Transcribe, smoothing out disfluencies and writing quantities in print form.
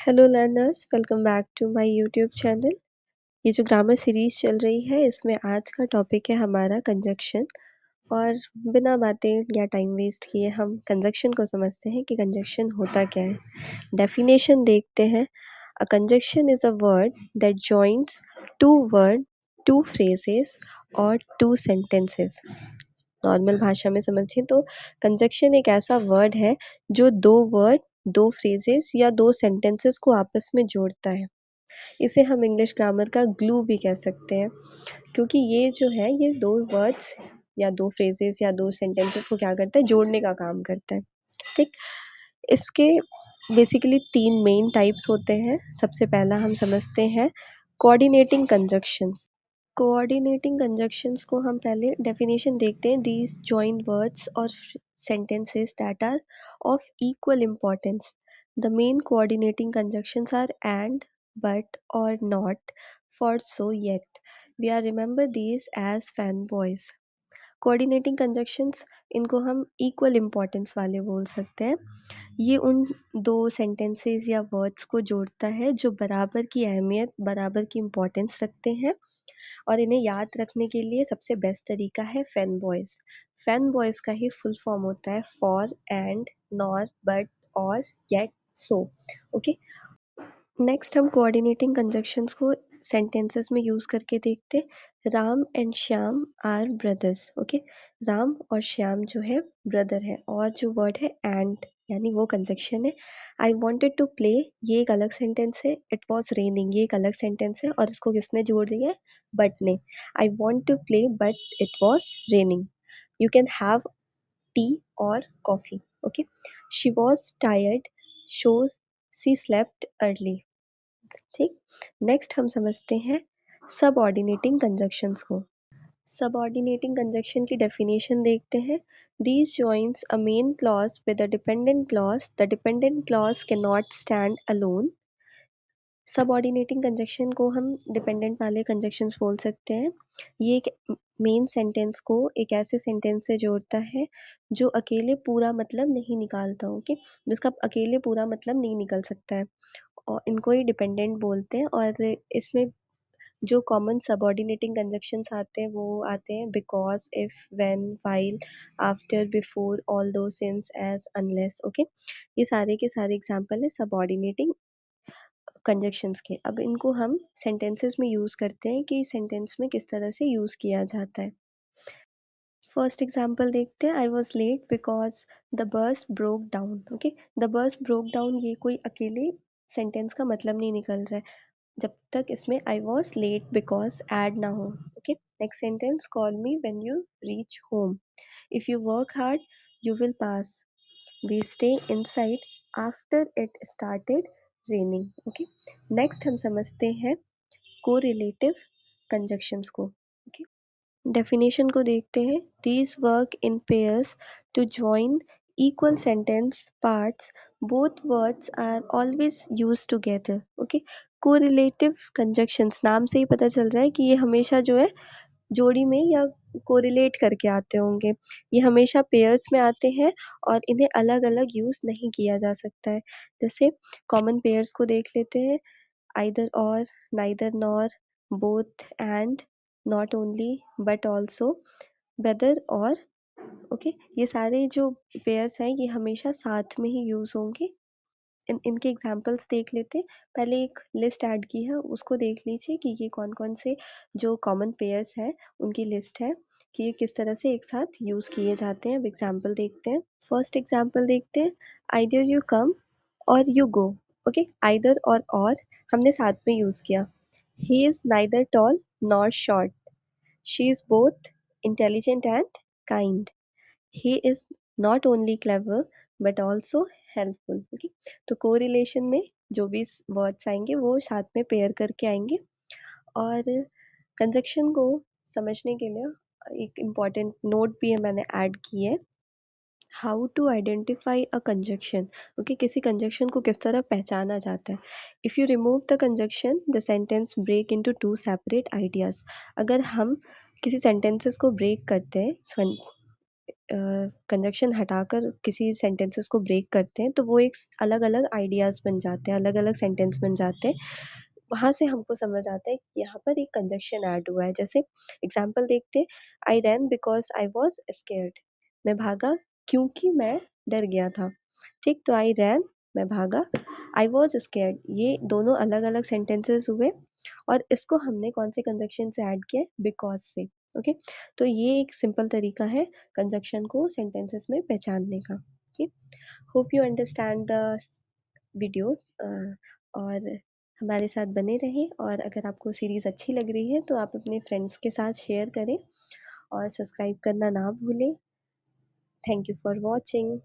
Hello learners, welcome back to my YouTube channel. ये जो grammar series चल रही है इसमें आज का टॉपिक है हमारा कंजक्शन। और बिना बातें या टाइम वेस्ट किए हम कंजक्शन को समझते हैं कि कंजक्शन होता क्या है। डेफिनेशन देखते हैं। A conjunction is a word that joins two word, two phrases और टू सेंटेंसेस। नॉर्मल भाषा में समझें तो कंजक्शन एक ऐसा वर्ड है जो दो वर्ड, दो फ्रेजेस या दो सेंटेंसेस को आपस में जोड़ता है। इसे हम इंग्लिश ग्रामर का ग्लू भी कह सकते हैं, क्योंकि ये जो है ये दो वर्ड्स या दो फ्रेजेस या दो सेंटेंसेस को क्या करता है, जोड़ने का काम करता है। ठीक। इसके बेसिकली तीन मेन टाइप्स होते हैं। सबसे पहला हम समझते हैं कोऑर्डिनेटिंग कंजक्शंस। कोऑर्डिनेटिंग कंजक्शंस को हम पहले डेफिनेशन देखते हैं। दीज जॉइन वर्ड्स और sentences that are of equal importance. The main coordinating conjunctions are and, but, or not, for, so, yet. We are remember these as fanboys. Coordinating conjunctions, इनको हम equal importance वाले बोल सकते हैं। ये उन दो सेंटेंसेस या वर्ड्स को जोड़ता है जो बराबर की अहमियत, बराबर की इम्पोर्टेंस रखते हैं। और इन्हें याद रखने के लिए सबसे बेस्ट तरीका है फैन बॉयज़। फैन बॉयज़ का ही फुल फॉर्म होता है फॉर, एंड, नॉर, बट, और, येट, सो। ओके। नेक्स्ट हम कोऑर्डिनेटिंग कंजक्शंस को सेंटेंसेस में यूज़ करके देखते हैं। Ram and Shyam are brothers. Okay. Ram और श्याम जो है ब्रदर है, और जो वर्ड है एंड यानी वो कंजक्शन है। आई वॉन्टेड टू प्ले, ये एक अलग सेंटेंस है। इट वॉज रेनिंग, ये एक अलग सेंटेंस है, और इसको किसने जोड़ दिया है, बट ने। I want to play but it was raining. You can have tea और coffee. Okay. She was tired, so she slept early. ठीक। नेक्स्ट हम समझते हैं सबऑर्डिनेटिंग कंजक्शंस को। सबऑर्डिनेटिंग कंजक्शन की डेफिनेशन देखते हैं। These joins a main clause with a dependent clause, the dependent clause can not stand alone. Subordinating conjunction को हम डिपेंडेंट वाले कंजक्शंस बोल सकते हैं। ये एक मेन सेंटेंस को एक ऐसे सेंटेंस से जोड़ता है जो अकेले पूरा मतलब नहीं निकालता। ओके। जिसका अकेले पूरा मतलब नहीं निकल सकता है, और इनको ही डिपेंडेंट बोलते हैं। और इसमें जो कॉमन सबऑर्डिनेटिंग कंजक्शंस आते हैं वो आते हैं because, if, when, while, after, before, all दो, सिंस, एज, अनलेस। ओके। ये सारे के सारे एग्जांपल है सबऑर्डिनेटिंग कंजक्शंस के। अब इनको हम सेंटेंसेस में यूज़ करते हैं कि सेंटेंस में किस तरह से यूज़ किया जाता है। फर्स्ट एग्जांपल देखते हैं। I was late because the bus broke down. Okay. The bus broke down, ये कोई अकेले सेंटेंस का मतलब नहीं निकल रहा है जब तक इसमें I was late because add ना हो। Okay. Next sentence, call me when you reach home. If you work hard you will pass. We stay inside after it started raining. Okay. Next हम समझते हैं कोरिलेटिव कंजक्शंस को। Okay. Definition को देखते हैं। These work in pairs to join equal sentence parts. Both words are always used together. Okay. Correlative conjunctions, नाम से ही पता चल रहा है कि ये हमेशा जो है जोड़ी में या कोरिलेट करके आते होंगे। ये हमेशा पेयर्स में आते हैं और इन्हें अलग अलग यूज़ नहीं किया जा सकता है। जैसे कॉमन पेयर्स को देख लेते हैं। आइदर और, neither nor, both and, not only but also, whether और। ओके। ये सारे जो पेयर्स हैं ये हमेशा साथ में ही यूज़ होंगे। इनके एग्जांपल्स देख लेते हैं। पहले एक लिस्ट ऐड की है, उसको देख लीजिए कि ये कौन-कौन से जो कॉमन पेयर्स हैं उनकी लिस्ट है कि ये किस तरह से एक साथ यूज़ किए जाते हैं। अब एग्जांपल देखते हैं। फर्स्ट एग्जांपल देखते हैं। आइदर यू कम और यू गो। ओके। आइदर और हमने साथ में यूज़ किया। He is neither tall nor short. She is both intelligent and kind. He is not only clever but also helpful. Okay. तो correlation में जो भी वर्ड्स आएंगे वो साथ में पेयर करके आएंगे। और कंजक्शन को समझने के लिए एक इम्पॉर्टेंट नोट भी है मैंने ऐड की है। How to identify a conjunction. Okay. किसी कंजक्शन को किस तरह पहचाना जाता है। If you remove the conjunction the sentence break into two separate ideas. अगर हम किसी सेंटेंसेस को ब्रेक करते हैं कंजक्शन हटाकर किसी सेंटेंसेस को ब्रेक करते हैं तो वो एक अलग-अलग आइडियाज़ बन जाते हैं, अलग-अलग सेंटेंस बन जाते हैं। वहाँ से हमको समझ आता है कि यहाँ पर एक कंजक्शन ऐड हुआ है। जैसे एग्ज़ाम्पल देखते हैं, आई रैन बिकॉज़ आई वाज़ स्केयर्ड। मैं भागा क्योंकि मैं डर गया था। ठीक, तो आई रैन मैं भागा, आई वाज़ स्केयर्ड ये दोनों अलग-अलग सेंटेंसेस हुए और इसको हमने कौन से कंजक्शन से ऐड किया है? बिकॉज़ से। ओके, तो ये एक सिंपल तरीका है कंजक्शन को सेंटेंसेस में पहचानने का। Okay, hope you understand the video और हमारे साथ बने रहें और अगर आपको सीरीज़ अच्छी लग रही है तो आप अपने फ्रेंड्स के साथ शेयर करें और सब्सक्राइब करना ना भूलें। Thank you for watching.